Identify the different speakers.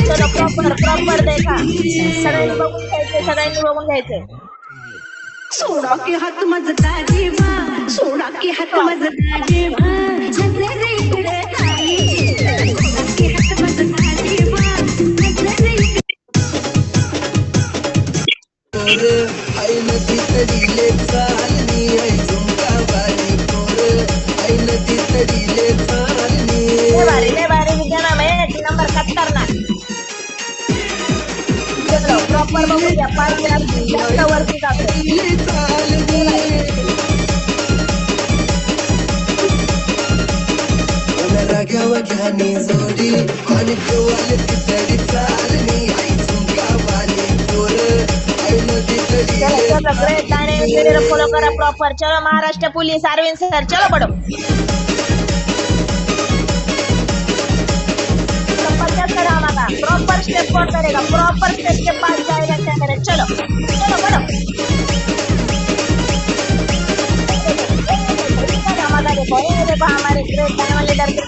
Speaker 1: चलो proper proper देखा, सगळ्यांनी बघून घ्यायचे, सगळ्यांनी बघून घ्यायचे.
Speaker 2: सोडा के हात माझा जेव्हा, सोडा के हात माझा जेव्हा, नजर इकडे ताई, सोडा के हात माझा जेव्हा, नजर इकडे.
Speaker 3: आई नदी तडीले चालनी, आई झुमका वाली पोर, आई नदी तडीले चालनी.
Speaker 1: लय भारी विज्ञान आहे, नंबर 70. चलो प्रॉपर बघून घ्या, पाच जास्त वरती जातो.
Speaker 3: राग्यावर घ्यानी जोडी आणि केव्हा तडी चालनी, आई झुमका वाली पोर, आई नदी तडीले.
Speaker 1: चलो ग्रेट, डायनेमिक फॉलो करा प्रॉपर. चलो महाराष्ट्र पुलिस, अरविंद सर, चलो पढ़ो. प्रॉपर स्टेप कौन करेगा, प्रॉपर स्टेप के पास जाएगा क्या करे. चलो चलो पढ़ो. देखो हमारे ग्रेट लीडर के